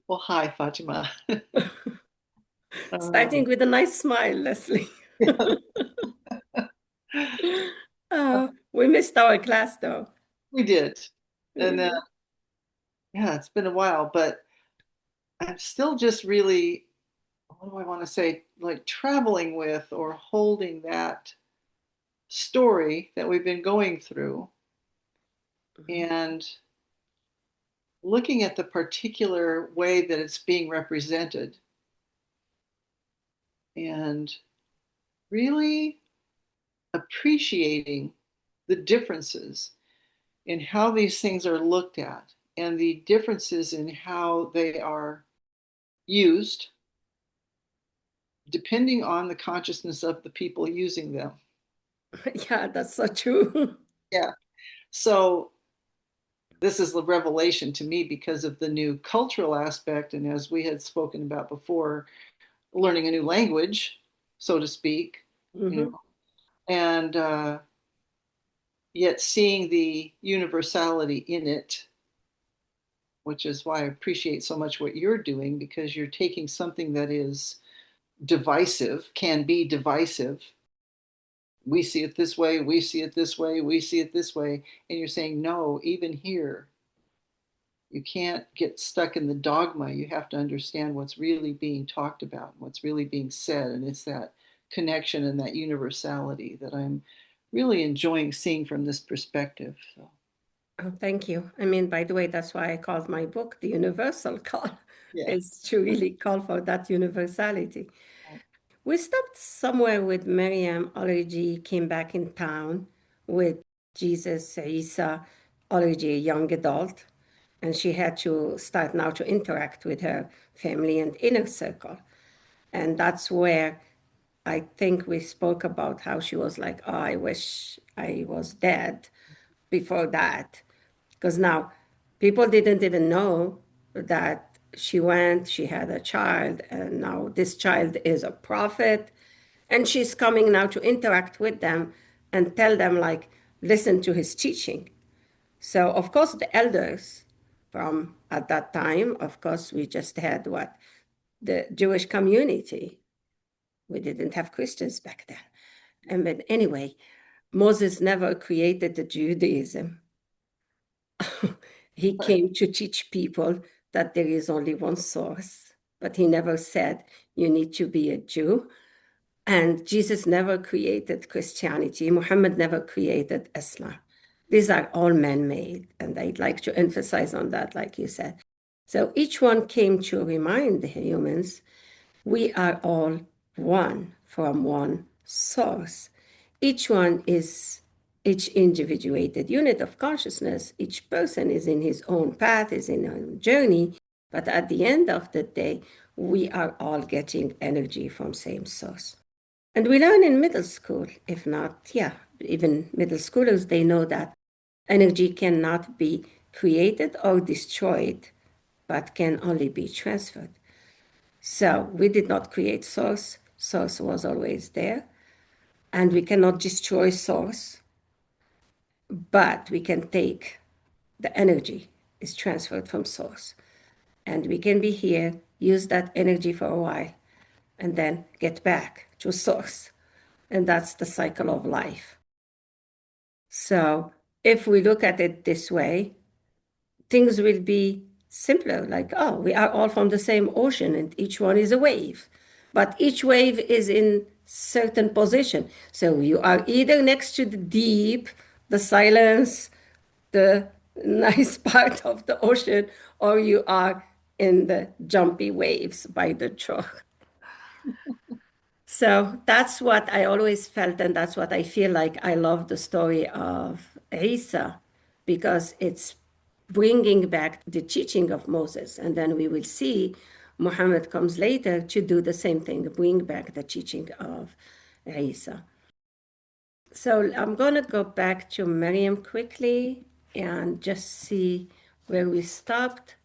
Well, hi, Fatima. Starting with a nice smile, Leslie. We missed our class though. we did. And Mm. yeah, it's been a while, but I'm still just really, what do I want to say, like traveling with or holding that story that we've been going through Mhm. and looking at the particular way that it's being represented and really appreciating the differences in how these things are looked at and the differences in how they are used depending on the consciousness of the people using them. Yeah, that's so true. Yeah. So this is the revelation to me because of the new cultural aspect. And as we had spoken about before, learning a new language, so to speak, you Mhm. know, and yet seeing the universality in it, which is why I appreciate so much what you're doing because you're taking something that is divisive, can be divisive. We see it this way, we see it this way, we see it this way. And you're saying, no, even here, you can't get stuck in the dogma. You have to understand what's really being talked about, what's really being said. And it's that connection and that universality that I'm really enjoying seeing from this perspective. So, Oh, thank you. I mean, by the way, that's why I called my book The Universal Call, yeah. is to really call for that universality. We stopped somewhere with Miriam already came back in town with Jesus, Isa, already a young adult, and she had to start now to interact with her family and inner circle. And that's where I think we spoke about how she was like, oh, I wish I was dead before that. Because now people didn't even know that she went, she had a child, and now this child is a prophet. And she's coming now to interact with them and tell them, like, listen to his teaching. So, of course, the elders from at that time, of course, we just had what? The Jewish community. We didn't have Christians back then. And but anyway, Moses never created the Judaism. He came to teach people that there is only one source, but he never said you need to be a Jew. And Jesus never created Christianity. Muhammad never created Islam. These are all man-made, and I'd like to emphasize on that, like you said. So each one came to remind the humans we are all one from one source. Each one is each individuated unit of consciousness. Each person is in his own path, is in a journey. But at the end of the day, we are all getting energy from same source. And we learn in middle school, if not, yeah, even middle schoolers, they know that energy cannot be created or destroyed, but can only be transferred. So we did not create source. Source was always there. And we cannot destroy source, but we can take the energy is transferred from source. And we can be here, use that energy for a while, and then get back to source. And that's the cycle of life. So if we look at it this way, things will be simpler, like, oh, we are all from the same ocean and each one is a wave. But each wave is in certain position. So you are either next to the deep, the silence, the nice part of the ocean, or you are in the jumpy waves by the shore. So that's what I always felt, and that's what I feel like I love the story of Isa, because it's bringing back the teaching of Moses. And then we will see Muhammad comes later to do the same thing, bring back the teaching of Isa. So I'm going to go back to Maryam quickly and just see where we stopped.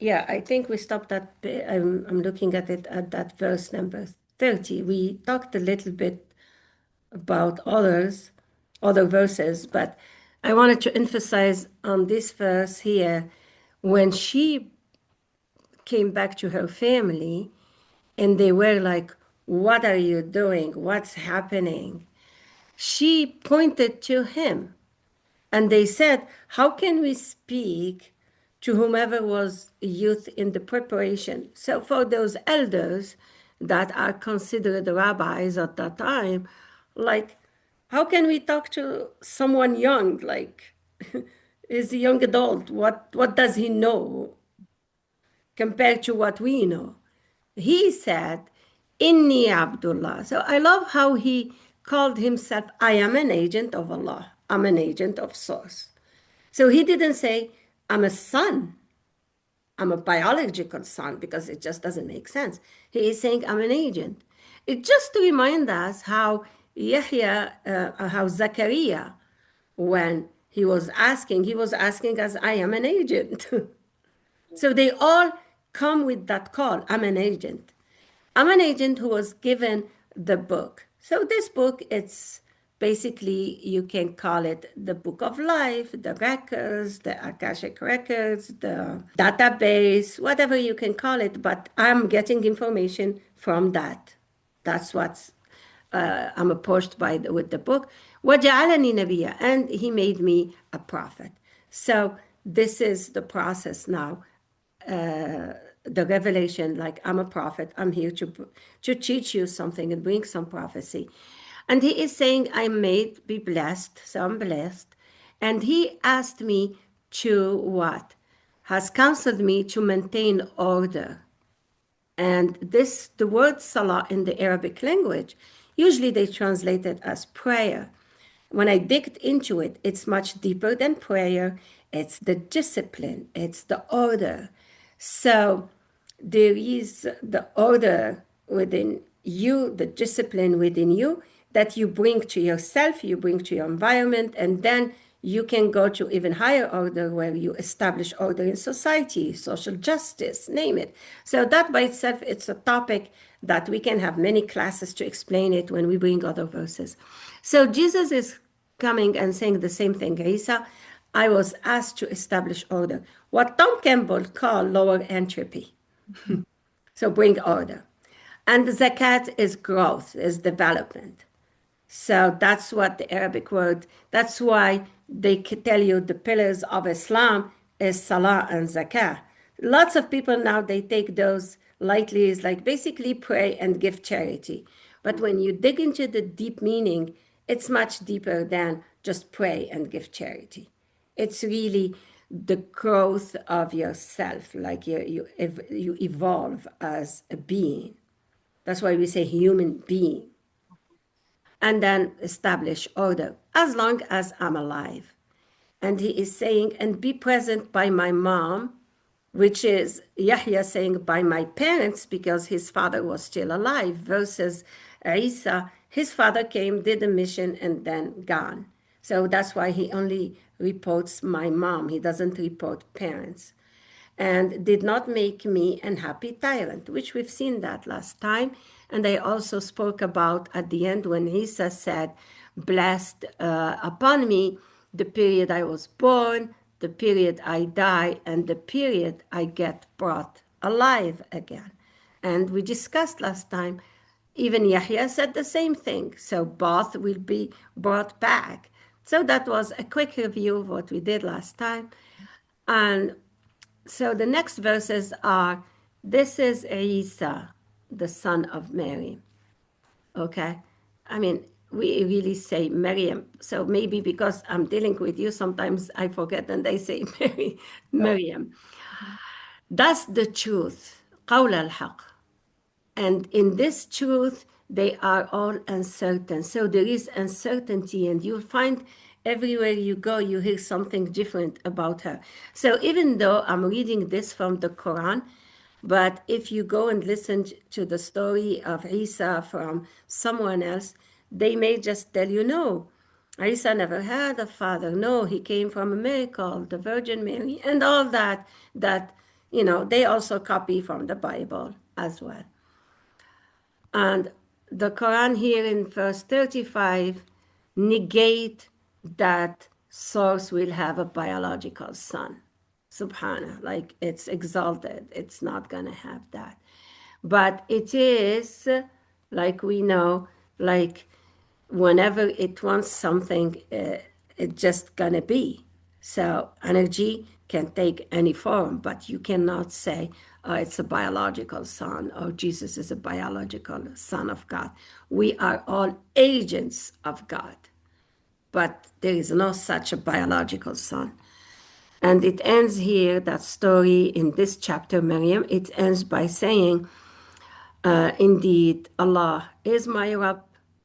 Yeah, I think we stopped at, I'm looking at it at that verse number 30. We talked a little bit about other verses, but I wanted to emphasize on this verse here. When she came back to her family, and they were like, "What are you doing? What's happening?" She pointed to him, and they said, "How can we speak to whomever was youth in the preparation?" So for those elders that are considered rabbis at that time, like, how can we talk to someone young? Like, is a young adult. What does he know compared to what we know? He said, Inni Abdullah. So I love how he called himself, I am an agent of Allah. I'm an agent of Source. So he didn't say, I'm a son. I'm a biological son, because it just doesn't make sense. He is saying, I'm an agent. It just to remind us how how Zachariah, when he was asking as I am an agent. So they all come with that call, I'm an agent. I'm an agent who was given the book. So this book, it's basically, you can call it the book of life, the records, the Akashic records, the database, whatever you can call it. But I'm getting information from that. That's what's I'm approached with the book. وَجَعَلَنِي نَبِيًّا, and he made me a prophet. So this is the process now. The revelation, like, I'm a prophet, I'm here to teach you something and bring some prophecy. And he is saying, I'm made be blessed, so I'm blessed. And he asked me to what? Has counseled me to maintain order. And this, the word salah in the Arabic language, usually they translate it as prayer. When I digged into it, it's much deeper than prayer. It's the discipline, it's the order. So there is the order within you, the discipline within you that you bring to yourself, you bring to your environment, and then you can go to even higher order where you establish order in society, social justice, name it. So that by itself, it's a topic that we can have many classes to explain it when we bring other verses. So Jesus is coming and saying the same thing. Isa, I was asked to establish order, what Tom Campbell called lower entropy. So bring order. And zakat is growth, is development. So that's what the Arabic word, that's why they tell you the pillars of Islam is salah and zakah. Lots of people now, they take those lightly, is like basically pray and give charity. But when you dig into the deep meaning, it's much deeper than just pray and give charity. It's really the growth of yourself, like you evolve as a being. That's why we say human being. And then establish order as long as I'm alive. And he is saying, and be present by my mom, which is Yahya saying by my parents, because his father was still alive, versus Isa, his father came, did a mission, and then gone. So that's why he only reports my mom. He doesn't report parents. And did not make me an happy tyrant, which we've seen that last time. And I also spoke about at the end when Isa said, blessed upon me the period I was born, the period I die, and the period I get brought alive again. And we discussed last time, even Yahya said the same thing. So both will be brought back. So that was a quick review of what we did last time. And so the next verses are, this is Isa, the son of Mary. Okay? I mean, we really say Maryam. So maybe because I'm dealing with you, sometimes I forget and I say Maryam. That's the truth. قول الحق. And in this truth, they are all uncertain. So there is uncertainty, and you'll find everywhere you go, you hear something different about her. So even though I'm reading this from the Quran, but if you go and listen to the story of Isa from someone else, they may just tell you, no, Isa never had a father. No, he came from a miracle, the Virgin Mary, and all that, they also copy from the Bible as well. And the Quran here in verse 35 negate that Source will have a biological son. Subhana, like it's exalted. It's not going to have that. But it is, like we know, like whenever it wants something, it's just going to be. So energy can take any form, but you cannot say it's a biological son or Jesus is a biological son of God. We are all agents of God, but there is no such a biological son. And it ends here, that story in this chapter, Maryam, it ends by saying, indeed, Allah is my Rabb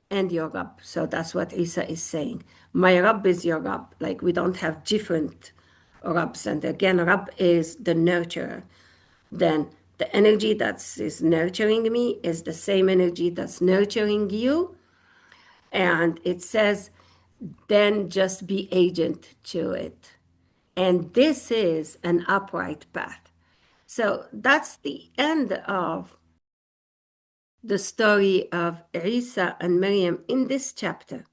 and your Rabb. So that's what Isa is saying. My Rabb is your Rabb. Like we don't have different Rabbs. And again, Rabb is the nurturer. Then the energy that is nurturing me is the same energy that's nurturing you. And it says, then just be agent to it. And this is an upright path. So that's the end of the story of Isa and Maryam in this chapter.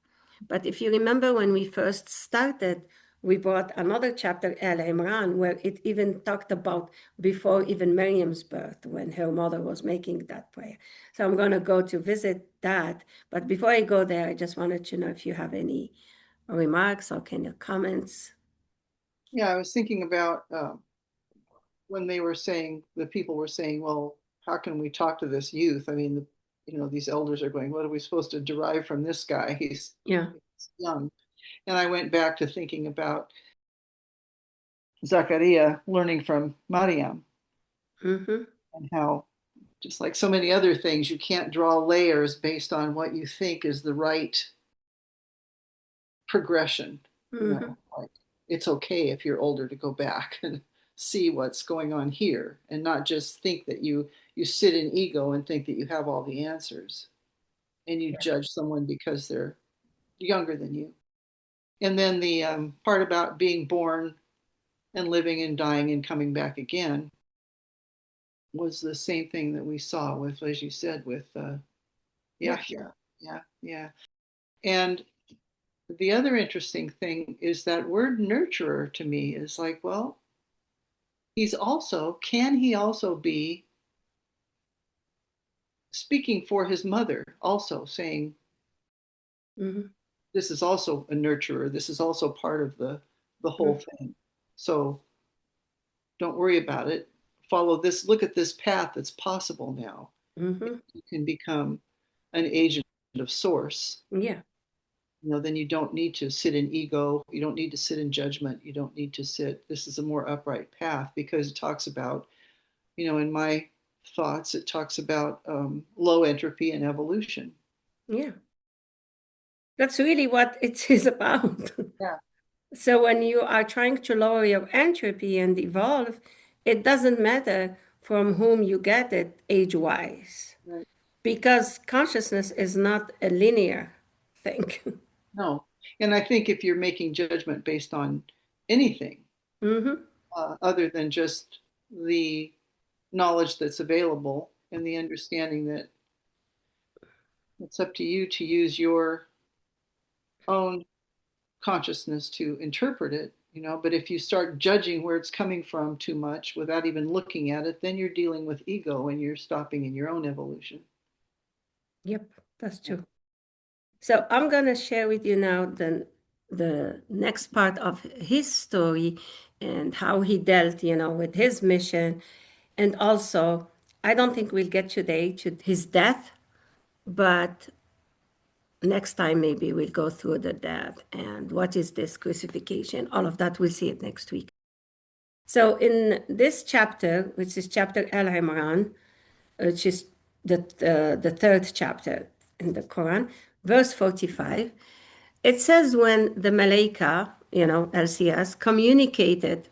But if you remember when we first started, we brought another chapter, Al Imran, where it even talked about before even Maryam's birth, when her mother was making that prayer. So I'm going to go to visit that. But before I go there, I just wanted to know if you have any remarks or kind of comments. Yeah, I was thinking about when they were saying, the people were saying, well, how can we talk to this youth? I mean, these elders are going, what are we supposed to derive from this guy? He's Yeah. young. And I went back to thinking about Zachariah learning from Maryam Mm-hmm. and how, just like so many other things, you can't draw layers based on what you think is the right progression. Mm-hmm. Like it's okay if you're older to go back and see what's going on here and not just think that you sit in ego and think that you have all the answers and you Yeah. judge someone because they're younger than you. And then the part about being born and living and dying and coming back again was the same thing that we saw with, as you said, with Yeah. Yahya. Yeah, yeah. And the other interesting thing is that word nurturer to me is like, well, can he also be speaking for his mother, also saying, Mm-hmm. this is also a nurturer. This is also part of the whole thing. So don't worry about it. Follow this, look at this path that's possible now. Mm-hmm. You can become an agent of source. Yeah. Then you don't need to sit in ego. You don't need to sit in judgment. You don't need to sit. This is a more upright path because it talks about, in my thoughts, it talks about low entropy and evolution. Yeah. That's really what it is about. Yeah, So when you are trying to lower your entropy and evolve, it doesn't matter from whom you get it age-wise, right. because consciousness is not a linear thing. No. And I think if you're making judgment based on anything Mm-hmm. other than just the knowledge that's available and the understanding that it's up to you to use your own consciousness to interpret it, but if you start judging where it's coming from too much without even looking at it, then you're dealing with ego and you're stopping in your own evolution. Yep, that's true. So I'm going to share with you now the next part of his story and how he dealt, with his mission. And also, I don't think we'll get today to his death, but next time maybe we'll go through the death and what is this crucifixion. All of that, we'll see it next week. So in this chapter, which is chapter Al Imran, which is the third chapter in the Quran, verse 45, it says when the Malaika, LCS, communicated,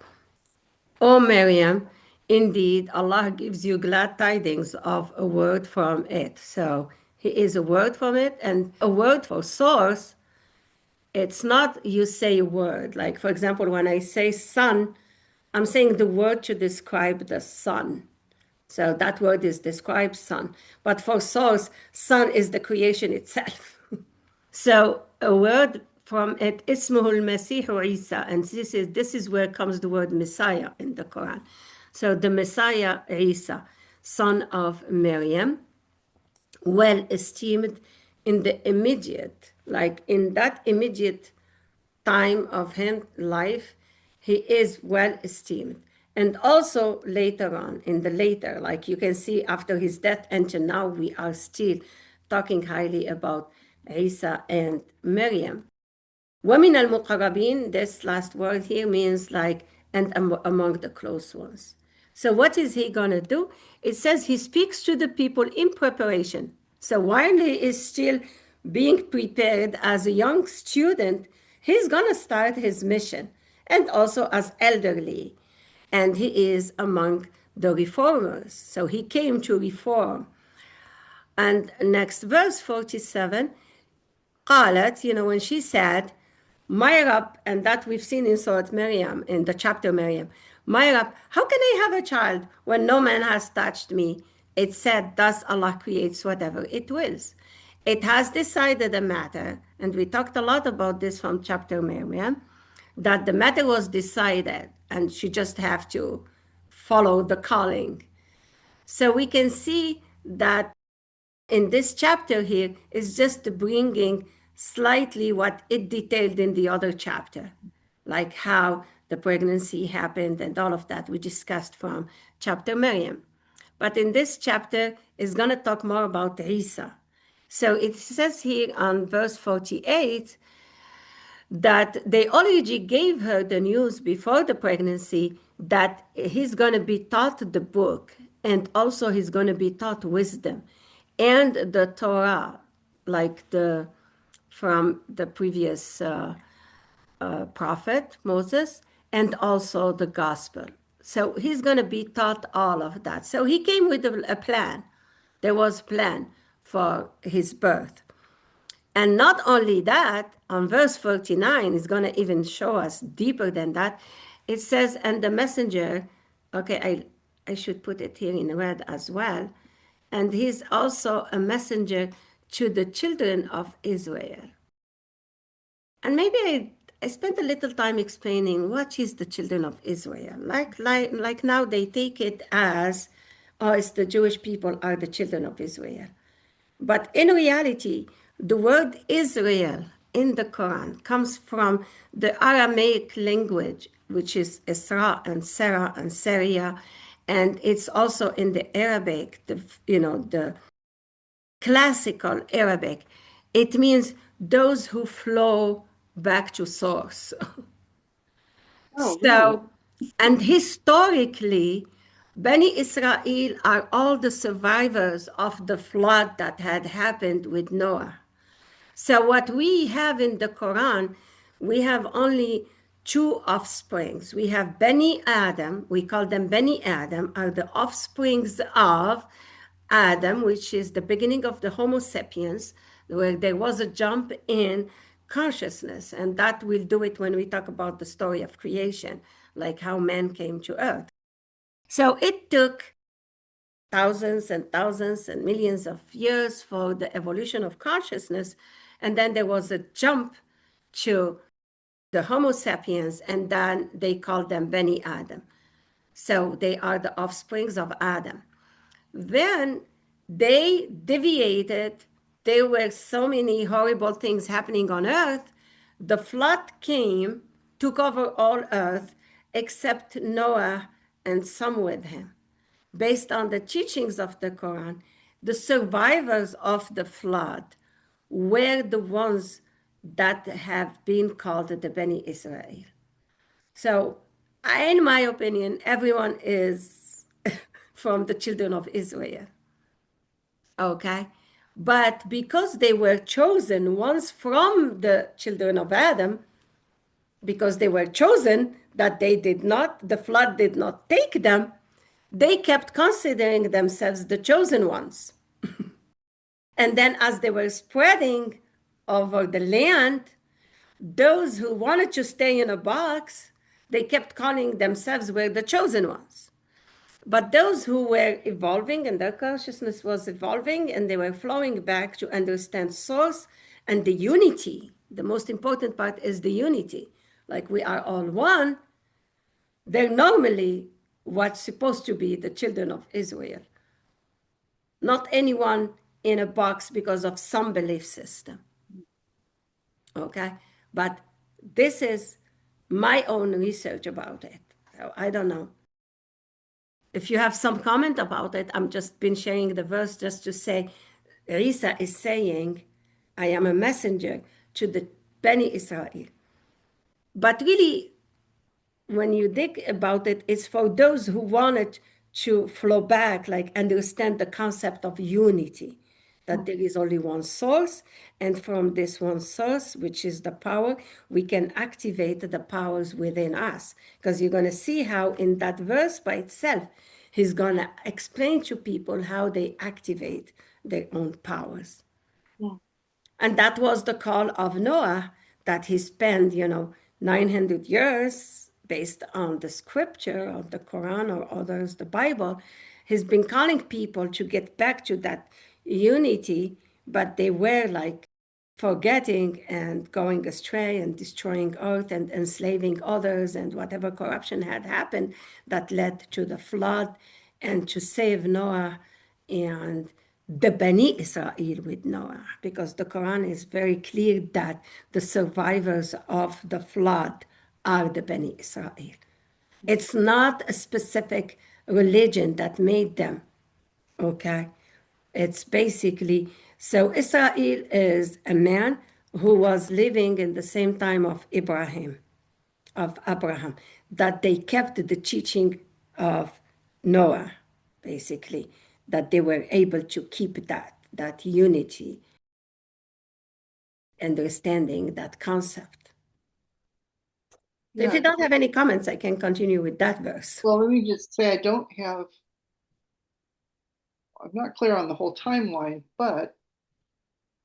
"O Maryam, indeed Allah gives you glad tidings of a word from it." So he is a word from it, and a word for source. It's not you say a word. Like, for example, when I say sun, I'm saying the word to describe the sun. So that word is describe sun. But for source, sun is the creation itself. So a word from it, Ismuhul Masihu Isa, and this is where comes the word Messiah in the Quran. So the Messiah Isa, son of Maryam, well esteemed in the immediate, like in that immediate time of him life, he is well esteemed. And also later on, in the later, like you can see after his death until now, we are still talking highly about Isa and Maryam. وَمِنَ الْمُقَرَّبِينَ, this last word here means like, and among the close ones. So what is he going to do? It says he speaks to the people in preparation. So while he is still being prepared as a young student, he's going to start his mission, and also as elderly. And he is among the reformers. So he came to reform. And next verse 47, قالت, when she said, my Rab, and that we've seen in Surah Maryam, in the chapter Maryam, my Rab, how can I have a child when no man has touched me? It said, thus Allah creates whatever it wills. It has decided a matter, and we talked a lot about this from chapter Maryam, that the matter was decided, and she just have to follow the calling. So we can see that in this chapter here is just bringing slightly what it detailed in the other chapter, like how the pregnancy happened and all of that we discussed from chapter Maryam. But in this chapter is going to talk more about Isa. So it says here on verse 48 that they already gave her the news before the pregnancy that he's going to be taught the book, and also he's going to be taught wisdom and the Torah, like from the previous prophet Moses, and also the gospel. So he's going to be taught all of that. So he came with a plan. There was a plan for his birth. And not only that, on verse 49, it's going to even show us deeper than that. It says, and the messenger, okay, I should put it here in red as well. And he's also a messenger to the children of Israel. And maybe I spent a little time explaining what is the children of Israel. Like now they take it as, oh, it's the Jewish people are the children of Israel. But in reality, the word Israel in the Quran comes from the Aramaic language, which is Isra and Sarah and Syria, and it's also in the Arabic, the classical Arabic. It means those who flow back to source. Oh, So, and historically, Bani Israel are all the survivors of the flood that had happened with Noah. So what we have in the Quran, we have only two offsprings. We have Bani Adam, we call them Bani Adam, are the offsprings of Adam, which is the beginning of the Homo sapiens, where there was a jump in consciousness. And that we'll do it when we talk about the story of creation, like how man came to earth. So it took thousands and thousands and millions of years for the evolution of consciousness. And then there was a jump to the Homo sapiens, and then they called them Bani Adam. So they are the offsprings of Adam. Then they deviated. There were so many horrible things happening on earth. The flood came, took over all earth, except Noah and some with him. Based on the teachings of the Quran, the survivors of the flood were the ones that have been called the Bani Israel. So, in my opinion, everyone is from the children of Israel. Okay? But because they were chosen once from the children of Adam, because they were chosen, that the flood did not take them, they kept considering themselves the chosen ones. And then as they were spreading over the land, those who wanted to stay in a box, they kept calling themselves were the chosen ones. But those who were evolving and their consciousness was evolving and they were flowing back to understand source and the unity The most important part is the unity. Like we are all one. They're normally what's supposed to be the children of Israel, not anyone in a box because of some belief system. Okay? But this is my own research about it. So I don't know. If you have some comment about it, I'm just been sharing the verse just to say, Isa is saying, I am a messenger to the Beni Israel. But really, when you think about it, it's for those who wanted to flow back, like understand the concept of unity, that there is only one source, and from this one source, which is the power, we can activate the powers within us. Because you're going to see how in that verse by itself, he's going to explain to people how they activate their own powers. Hmm. And that was the call of Noah, that he spent, 900 years based on the scripture of the Quran or others, the Bible. He's been calling people to get back to that unity, but they were like forgetting and going astray and destroying earth and enslaving others, and whatever corruption had happened that led to the flood, and to save Noah and the Bani Israel with Noah, because the Quran is very clear that the survivors of the flood are the Bani Israel. It's not a specific religion that made them, okay? It's basically, so Israel is a man who was living in the same time of Abraham, that they kept the teaching of Noah, basically, that they were able to keep that unity, understanding that concept. So if Yeah. you don't have any comments, I can continue with that verse. Well, let me just say I'm not clear on the whole timeline, but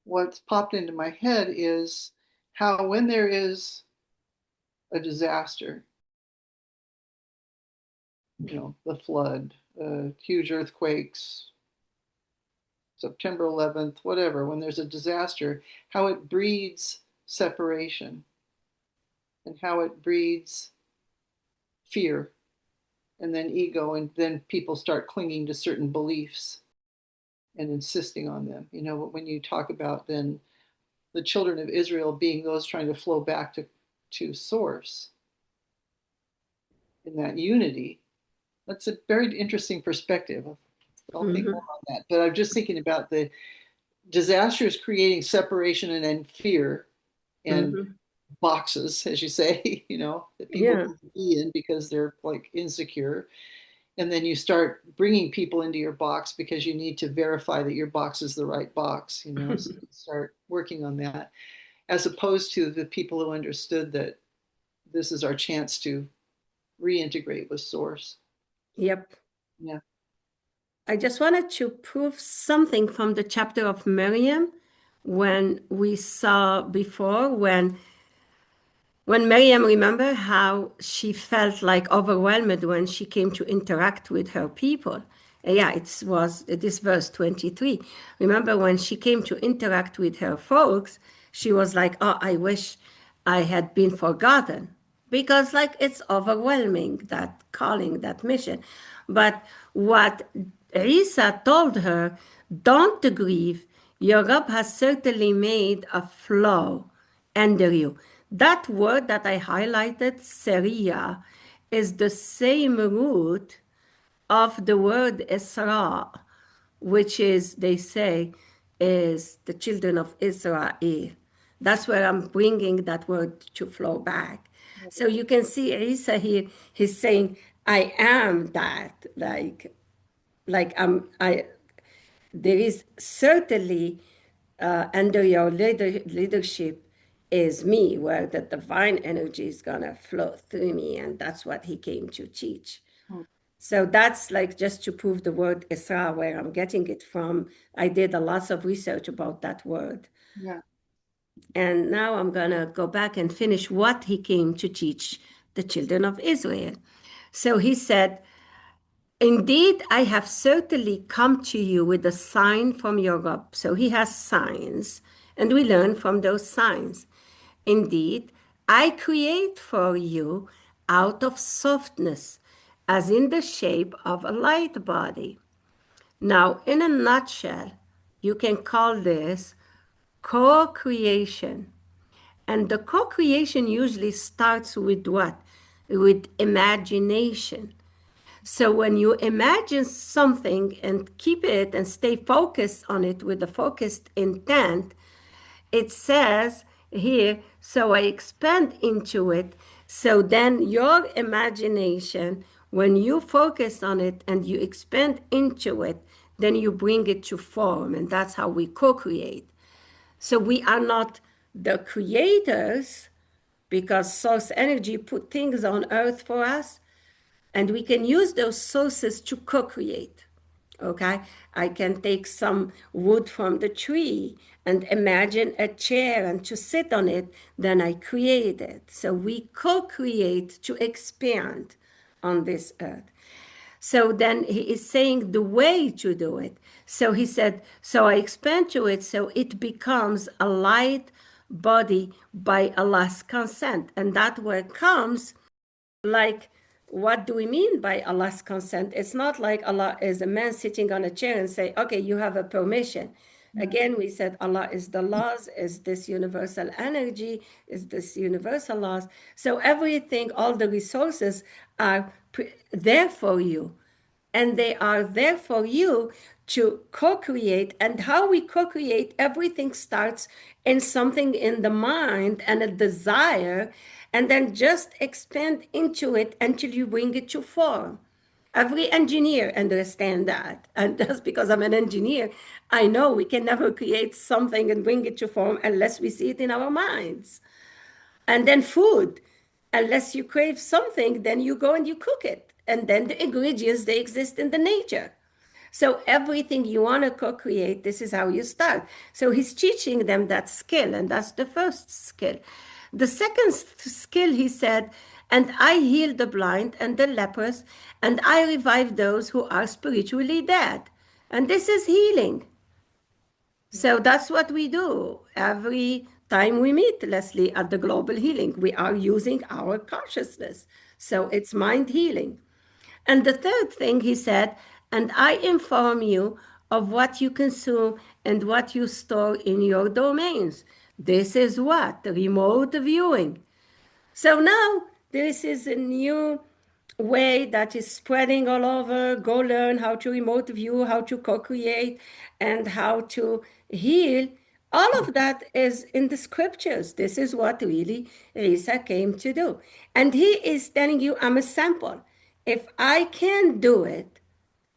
what's popped into my head is how when there is a disaster, the flood, huge earthquakes, September 11th, whatever, when there's a disaster, how it breeds separation and how it breeds fear and then ego, and then people start clinging to certain beliefs and insisting on them. When you talk about then the children of Israel being those trying to flow back to source in that unity, that's a very interesting perspective. I'll think more Mhm, on that. But I'm just thinking about the disasters creating separation and then fear and mhm. boxes, as you say, that people Yeah. need to be in because they're like insecure. And then you start bringing people into your box because you need to verify that your box is the right box, so you start working on that, as opposed to the people who understood that this is our chance to reintegrate with source. Yep. Yeah. I just wanted to prove something from the chapter of Miriam when we saw before when Miriam, remember how she felt like overwhelmed when she came to interact with her people. Yeah, it was this verse 23. Remember when she came to interact with her folks, she was like, oh, I wish I had been forgotten. Because like it's overwhelming, that calling, that mission. But what Isa told her, don't grieve. Your God has certainly made a flow under you. That word that I highlighted, Seria, is the same root of the word Isra, which is, they say, is the children of Israel. That's where I'm bringing that word to flow back. So you can see Isa here, he's saying, I am that. There is certainly under your leadership is me, where the divine energy is gonna flow through me, and that's what he came to teach. So that's like just to prove the word Isra, where I'm getting it from. I did a lot of research about that word. Yeah. And now I'm gonna go back and finish what he came to teach the children of Israel. So he said, indeed, I have certainly come to you with a sign from your God. So he has signs, and we learn from those signs. Indeed, I create for you out of softness, as in the shape of a light body. Now, in a nutshell, you can call this co creation. And the co creation usually starts with what? With imagination. So when you imagine something and keep it and stay focused on it with a focused intent, it says here, so I expand into it. So then your imagination, when you focus on it and you expand into it, then you bring it to form. And that's how we co create. So we are not the creators because source energy put things on earth for us, and we can use those sources to co-create. Okay, I can take some wood from the tree and imagine a chair and to sit on it, then I create it. So we co-create to expand on this earth. So then he is saying the way to do it. So he said, so I expand to it so it becomes a light body by Allah's consent. And that word comes like, what do we mean by Allah's consent? It's not like Allah is a man sitting on a chair and say, okay, you have a permission. Again, we said Allah is the laws, is this universal energy, is this universal laws. So everything, all the resources are there for you. And they are there for you to co-create. And how we co-create, everything starts in something in the mind and a desire, and then just expand into it until you bring it to form. Every engineer understands that. And just because I'm an engineer, I know we can never create something and bring it to form unless we see it in our minds. And then food, unless you crave something, then you go and you cook it. And then the ingredients, they exist in the nature. So everything you want to co-create, this is how you start. So he's teaching them that skill, and that's the first skill. The second skill, he said, and I heal the blind and the lepers, and I revive those who are spiritually dead. And this is healing. So that's what we do every time we meet, Leslie, at the Global Healing. We are using our consciousness. So it's mind healing. And the third thing he said, and I inform you of what you consume and what you store in your domains. This is what? Remote viewing. So now this is a new way that is spreading all over. Go learn how to remote view, how to co-create, and how to heal. All of that is in the scriptures. This is what really Isa came to do. And he is telling you, I'm a sample. If I can do it,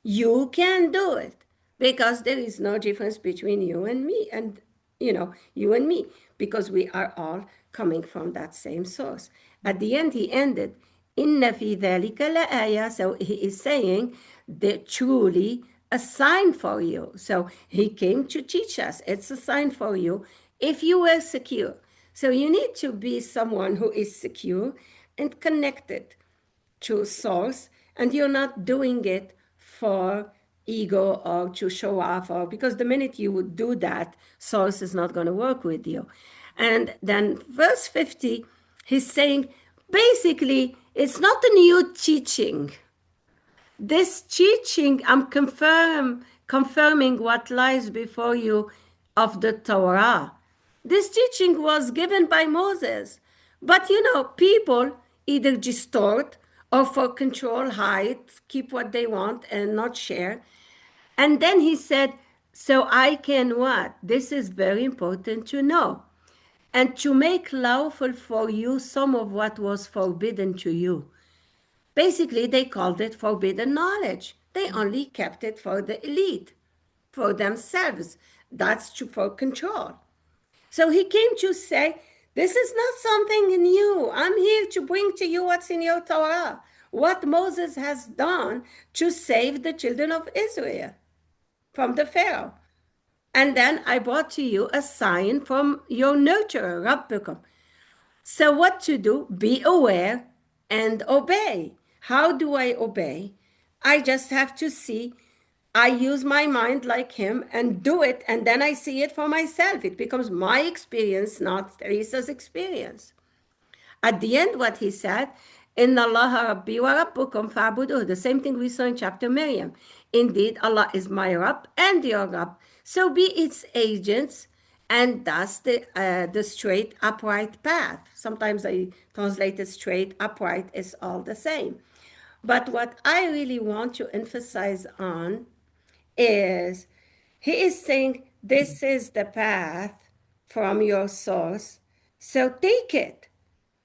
you can do it, because there is no difference between you and me, and you and me, because we are all coming from that same source. At the end, he ended, Inna fi dhalika la aya. So he is saying that truly a sign for you. So he came to teach us. It's a sign for you if you were secure. So you need to be someone who is secure and connected to source, and you're not doing it for ego or to show off, or because the minute you would do that, source is not going to work with you. And then verse 50, he's saying basically it's not a new teaching. This teaching, I'm confirming what lies before you of the Torah. This teaching was given by Moses. But people either distort or for control, hide, keep what they want and not share. And then he said, so I can what? This is very important to know. And to make lawful for you some of what was forbidden to you. Basically, they called it forbidden knowledge. They only kept it for the elite, for themselves. That's for control. So he came to say, this is not something new. I'm here to bring to you what's in your Torah, what Moses has done to save the children of Israel from the Pharaoh. And then I brought to you a sign from your nurturer, Rabbikum. So what to do? Be aware and obey. How do I obey? I just have to see I use my mind like him and do it, and then I see it for myself. It becomes my experience, not Teresa's experience. At the end, what he said, Inna Allah Rabbi wa Rabbukum fa'buduh, the same thing we saw in chapter Maryam. Indeed, Allah is my Rabb and your Rabb. So be its agents, and thus the straight, upright path. Sometimes I translate it straight, upright is all the same. But what I really want to emphasize on is he is saying this is the path from your source, so take it.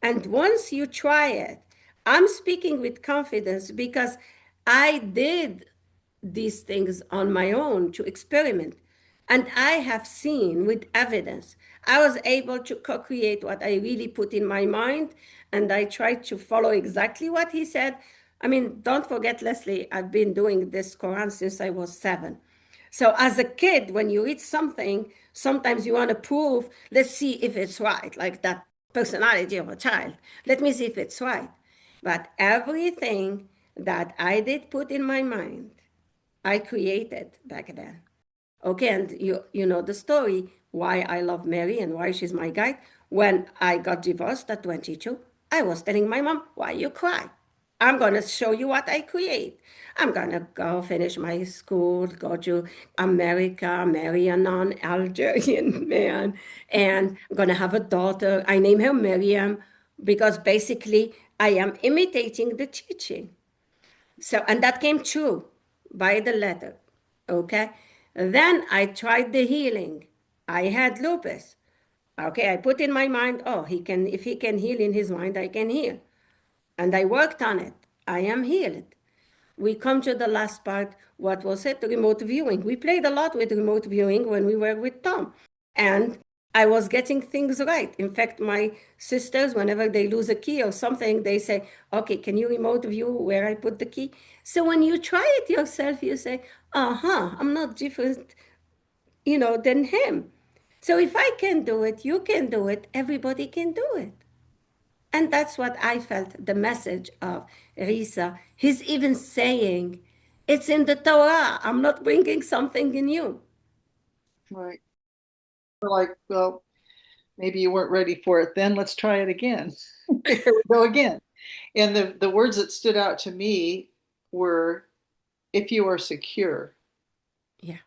And once you try it, I'm speaking with confidence because I did these things on my own to experiment. And I have seen with evidence, I was able to co create what I really put in my mind. And I tried to follow exactly what he said. I mean, don't forget, Leslie, I've been doing this Quran since I was 7. So as a kid, when you read something, sometimes you want to prove, let's see if it's right, like that personality of a child. Let me see if it's right. But everything that I did put in my mind, I created back then. Okay, and you know the story why I love Mary and why she's my guide. When I got divorced at 22, I was telling my mom, "Why you cry? I'm gonna show you what I create. I'm gonna go finish my school, go to America, marry a non-Algerian man, and I'm gonna have a daughter. I name her Miriam because basically I am imitating the teaching." So, and that came true by the letter. Okay. Then I tried the healing. I had lupus. Okay. I put in my mind, oh, if he can heal in his mind, I can heal. And I worked on it. I am healed. We come to the last part. What was it? Remote viewing. We played a lot with remote viewing when we were with Tom. And I was getting things right. In fact, my sisters, whenever they lose a key or something, they say, okay, can you remote view where I put the key? So when you try it yourself, you say, uh-huh, I'm not different, than him. So if I can do it, you can do it, everybody can do it. And that's what I felt the message of Risa. He's even saying, it's in the Torah. I'm not bringing something new. Right. We're like, well, maybe you weren't ready for it then. Let's try it again. Here we go again. And the words that stood out to me were, if you are secure. Yeah.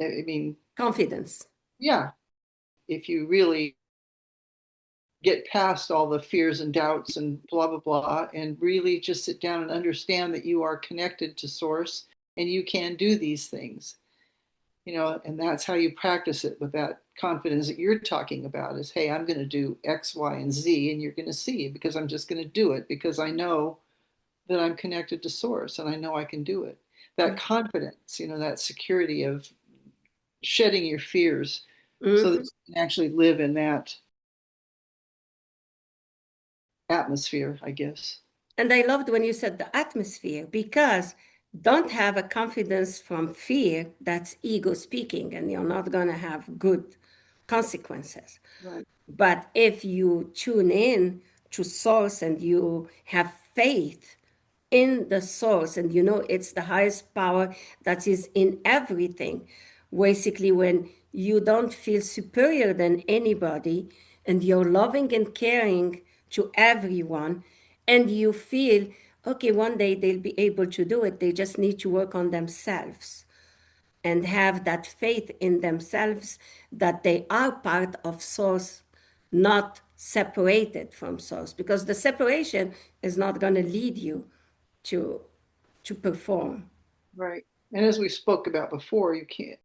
I mean, Confidence. yeah, if you really get past all the fears and doubts and blah, blah, blah, and really just sit down and understand that you are connected to source and you can do these things, and that's how you practice it with that confidence that you're talking about is, hey, I'm going to do X, Y, and Z, and you're going to see because I'm just going to do it because I know that I'm connected to source and I know I can do it. That confidence, that security of shedding your fears so that Mhm. you can actually live in that atmosphere, I guess. And I loved when you said the atmosphere because don't have a confidence from fear that's ego speaking and you're not going to have good consequences. Right. But if you tune in to source and you have faith in the source and you know it's the highest power that is in everything, basically when you don't feel superior than anybody and you're loving and caring to everyone and you feel okay, one day they'll be able to do it, they just need to work on themselves and have that faith in themselves that they are part of source, not separated from source, because the separation is not going to lead you to to perform. Right. And as we spoke about before, you can't,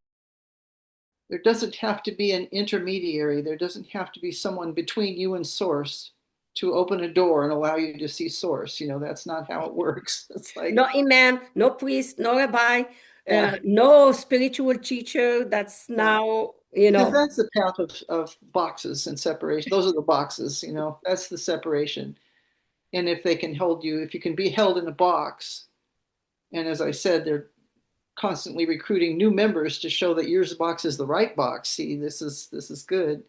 there doesn't have to be an intermediary. There doesn't have to be someone between you and source to open a door and allow you to see source. That's not how it works. It's like, No imam, no priest, no rabbi, yeah, no spiritual teacher that's yeah. now, Because that's the path of boxes and separation. Those are the boxes, that's the separation. And if they can hold you, if you can be held in a box, and as I said, they're constantly recruiting new members to show that yours box is the right box. See, this is good.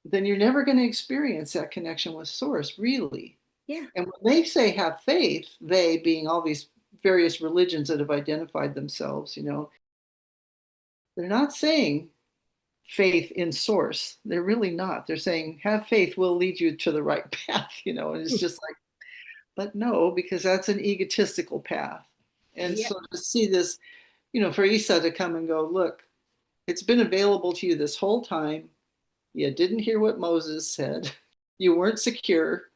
Then you're never going to experience that connection with source, really. yeah. And when they say have faith, they being all these various religions that have identified themselves, they're not saying faith in source. They're really not. They're saying have faith, will lead you to the right path, and it's just like, but no, because that's an egotistical path. And Yeah. so to see this, for Isa to come and go, look, it's been available to you this whole time. You didn't hear what Moses said. You weren't secure.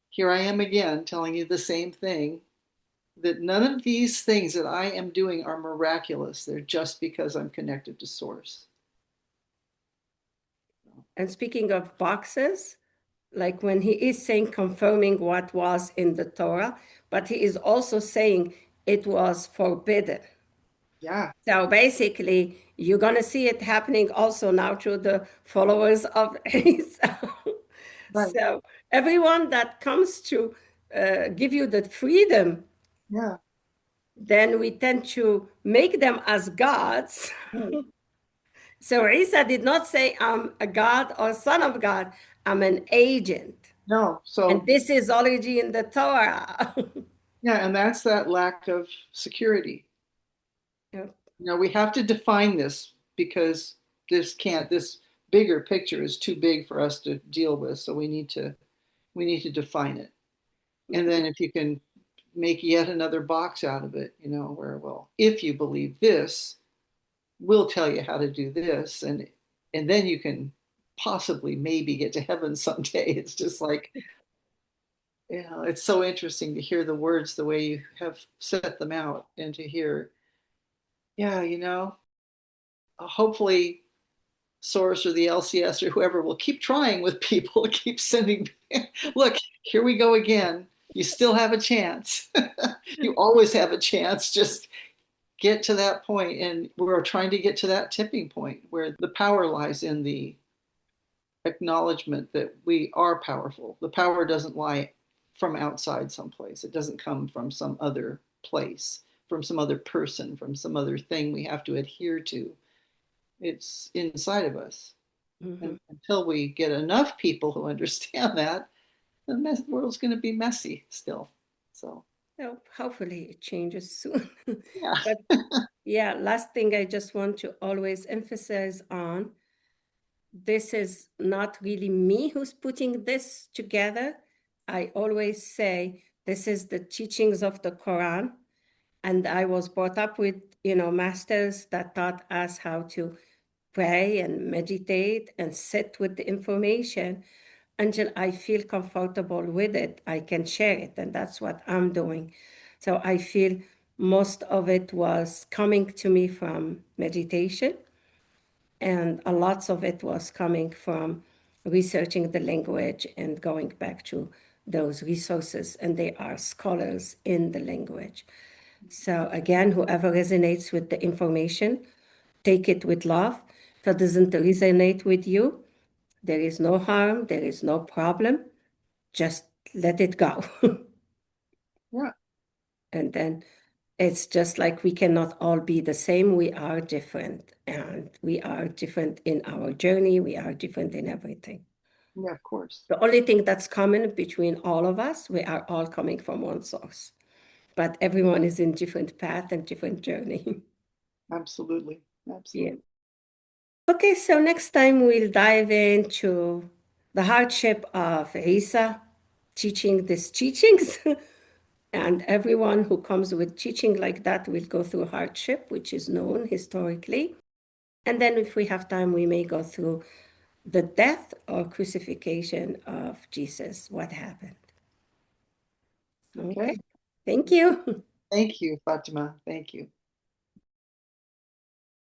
Here I am again telling you the same thing, that none of these things that I am doing are miraculous. They're just because I'm connected to source. And speaking of boxes, like when he is saying confirming what was in the Torah, but he is also saying it was forbidden. Yeah, So basically, you're going to see it happening also now through the followers of Isa. right. So everyone that comes to give you the freedom, Yeah, then we tend to make them as gods. right. So Isa did not say, I'm a God or son of God, I'm an agent. No, And so this is already in the Torah. yeah, and that's that lack of security. Yep. We have to define this because this bigger picture is too big for us to deal with. So we need to define it. And then if you can make yet another box out of it, where, well, if you believe this, we'll tell you how to do this, and then you can possibly maybe get to heaven someday. It's just like, it's so interesting to hear the words the way you have set them out, and to hear, yeah, hopefully Source or the LCS or whoever will keep trying with people, keep sending, look, here we go again. You still have a chance. You always have a chance. Just get to that point. And we're trying to get to that tipping point where the power lies in the acknowledgement that we are powerful. The power doesn't lie from outside someplace, it doesn't come from some other place, from some other person, from some other thing we have to adhere to. It's inside of us. Mhm. And until we get enough people who understand that, the world's going to be messy still. So, So hopefully it changes soon. yeah. But yeah, last thing I just want to always emphasize on, this is not really me who's putting this together. I always say this is the teachings of the Quran. And I was brought up with, masters that taught us how to pray and meditate and sit with the information until I feel comfortable with it. I can share it, and that's what I'm doing. So I feel most of it was coming to me from meditation, and a lots of it was coming from researching the language and going back to those resources, and they are scholars in the language. So again, whoever resonates with the information, take it with love. If it doesn't resonate with you, there is no harm, there is no problem. Just let it go. Yeah. And then it's just like we cannot all be the same. We are different, and we are different in our journey. We are different in everything. Yeah, of course. The only thing that's common between all of us, we are all coming from one source, but everyone is in different path and different journey. Absolutely. Yeah. Absolutely. Okay, so next time we'll dive into the hardship of Isa teaching these teachings. And everyone who comes with teaching like that will go through hardship, which is known historically. And then, if we have time, we may go through the death or crucifixion of Jesus, what happened. Okay. Okay, thank you. Thank you, Fatima. Thank you.